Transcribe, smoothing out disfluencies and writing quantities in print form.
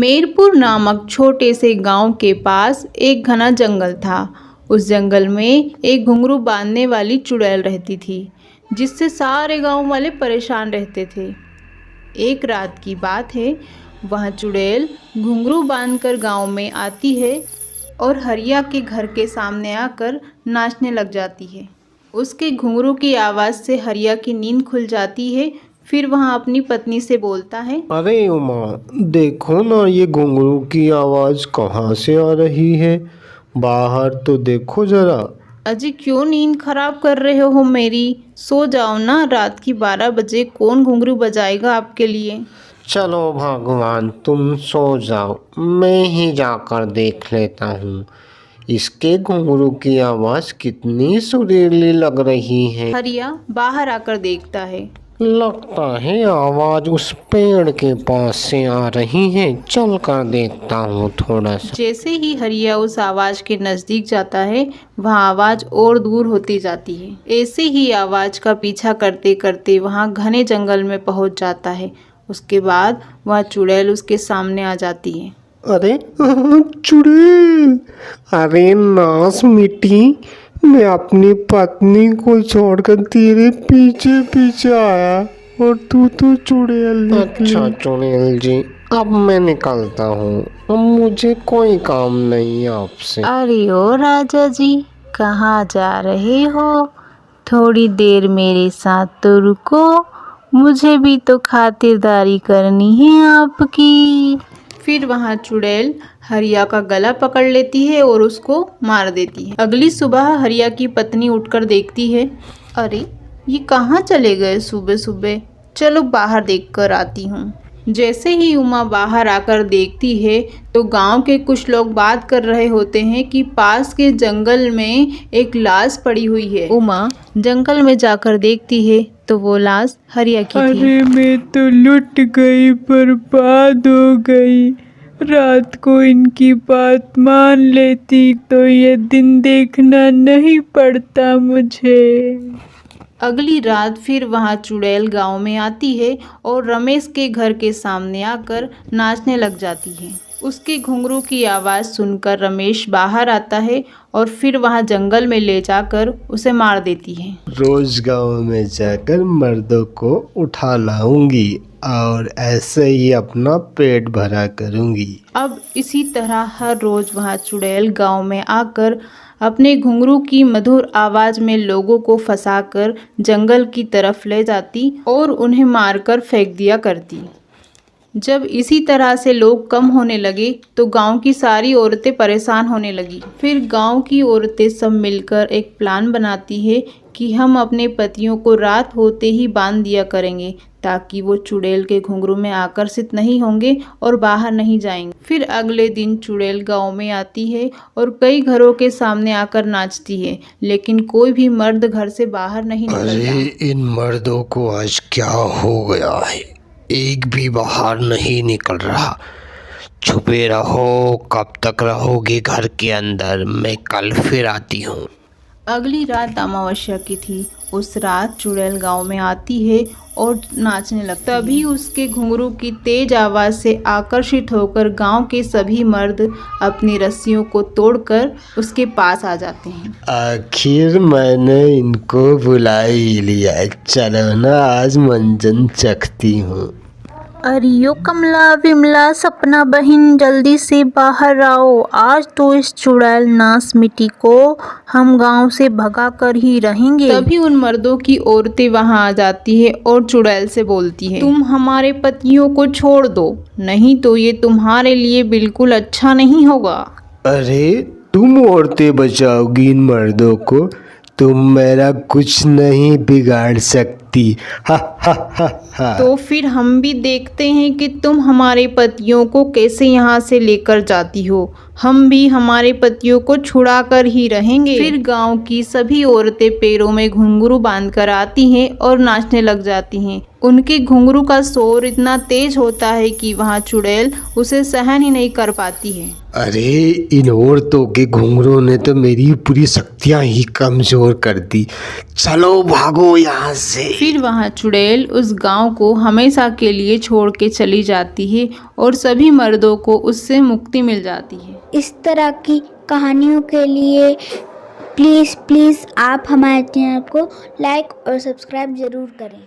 मेरपुर नामक छोटे से गांव के पास एक घना जंगल था। उस जंगल में एक घुंघरू बांधने वाली चुड़ैल रहती थी, जिससे सारे गांव वाले परेशान रहते थे। एक रात की बात है, वह चुड़ैल घुंघरू बांधकर गांव में आती है और हरिया के घर के सामने आकर नाचने लग जाती है। उसके घुंघरू की आवाज़ से हरिया की नींद खुल जाती है। फिर वह अपनी पत्नी से बोलता है, अरे उमा, देखो ना, ये घुंघरू की आवाज़ कहाँ से आ रही है? बाहर तो देखो जरा। अजी क्यों नींद खराब कर रहे हो मेरी? सो जाओ ना, रात की 12 बजे कौन घुंघरू बजाएगा आपके लिए। चलो भगवान, तुम सो जाओ, मैं ही जाकर देख लेता हूँ। इसके घुंघरू की आवाज़ कितनी सुरीली लग रही है। हरिया बाहर आकर देखता है। लगता है आवाज़ उस पेड़ के पास से आ रही है। चल कर देखता हूँ थोड़ा सा। जैसे ही हरिया उस आवाज़ के नज़दीक जाता है, वह आवाज़ और दूर होती जाती है। ऐसे ही आवाज़ का पीछा करते करते वहाँ घने जंगल में पहुँच जाता है। उसके बाद वह चुड़ैल उसके सामने आ जाती है। अरे चुड़ैल, अरे नास मिट्टी, मैं अपनी पत्नी को छोड़कर तेरे पीछे पीछे आया और तू तो चुड़ैल निकली। अच्छा चुड़ैल जी, अब मैं निकलता हूँ, अब मुझे कोई काम नहीं आपसे। अरे ओ राजा जी, कहाँ जा रहे हो? थोड़ी देर मेरे साथ तो रुको, मुझे भी तो खातिरदारी करनी है आपकी। फिर वहाँ चुड़ैल हरिया का गला पकड़ लेती है और उसको मार देती है। अगली सुबह हरिया की पत्नी उठकर देखती है, अरे ये कहाँ चले गए सुबह सुबह? चलो बाहर देखकर आती हूँ। जैसे ही उमा बाहर आकर देखती है तो गांव के कुछ लोग बात कर रहे होते हैं कि पास के जंगल में एक लाश पड़ी हुई है। उमा जंगल में जाकर देखती है तो वो लाश हरिया की थी। अरे मैं तो लुट गई, बर्बाद हो गई। रात को इनकी बात मान लेती तो ये दिन देखना नहीं पड़ता मुझे। अगली रात फिर वहाँ चुड़ैल गांव में आती है और रमेश के घर के सामने आकर नाचने लग जाती है। उसके घुंघरू की आवाज़ सुनकर रमेश बाहर आता है और फिर वहाँ जंगल में ले जाकर उसे मार देती है। रोज गांव में जाकर मर्दों को उठा लाऊंगी और ऐसे ही अपना पेट भरा करूंगी। अब इसी तरह हर रोज़ वहाँ चुड़ैल गांव में आकर अपने घुंघरू की मधुर आवाज़ में लोगों को फंसाकर जंगल की तरफ ले जाती और उन्हें मारकर फेंक दिया करती। जब इसी तरह से लोग कम होने लगे तो गांव की सारी औरतें परेशान होने लगी। फिर गांव की औरतें सब मिलकर एक प्लान बनाती है कि हम अपने पतियों को रात होते ही बांध दिया करेंगे, ताकि वो चुड़ैल के घुंघरू में आकर्षित नहीं होंगे और बाहर नहीं जाएंगे। फिर अगले दिन चुड़ैल गांव में आती है और कई घरों के सामने आकर नाचती है, लेकिन कोई भी मर्द घर से बाहर नहीं निकलता। अरे इन मर्दों को आज क्या हो गया है? एक भी बाहर नहीं निकल रहा। छुपे रहो, कब तक रहोगे घर के अंदर? मैं कल फिर आती हूँ। अगली रात अमावस्या की थी। उस रात चुड़ैल गांव में आती है और नाचने लगती है। तभी उसके घुंघरू की तेज आवाज़ से आकर्षित होकर गांव के सभी मर्द अपनी रस्सियों को तोड़कर उसके पास आ जाते हैं। आखिर मैंने इनको बुला ही लिया। चलो ना, आज मंजन चखती हूँ। अरियो कमला विमला सपना बहन, जल्दी से बाहर आओ। आज तो इस चुड़ैल नास मिट्टी को हम गांव से भगा कर ही रहेंगे। तभी उन मर्दों की औरतें वहां आ जाती है और चुड़ैल से बोलती है, तुम हमारे पतियों को छोड़ दो, नहीं तो ये तुम्हारे लिए बिल्कुल अच्छा नहीं होगा। अरे तुम औरतें बचाओगी इन मर्दों को? तुम मेरा कुछ नहीं बिगाड़ सकती। हा हा हा हा। तो फिर हम भी देखते हैं कि तुम हमारे पतियों को कैसे यहाँ से लेकर जाती हो। हम भी हमारे पतियों को छुड़ा कर ही रहेंगे। फिर गांव की सभी औरतें पैरों में घुंघरू बांधकर आती हैं और नाचने लग जाती हैं। उनके घुंघरू का शोर इतना तेज होता है कि वहाँ चुड़ैल उसे सहन ही नहीं कर पाती है। अरे इन औरतों के घुंघरू ने तो मेरी पूरी शक्तियाँ ही कमजोर कर दी। चलो भागो यहाँ से। फिर वहाँ चुड़ैल उस गांव को हमेशा के लिए छोड़ के चली जाती है और सभी मर्दों को उससे मुक्ति मिल जाती है। इस तरह की कहानियों के लिए प्लीज़ आप हमारे चैनल को लाइक और सब्सक्राइब ज़रूर करें।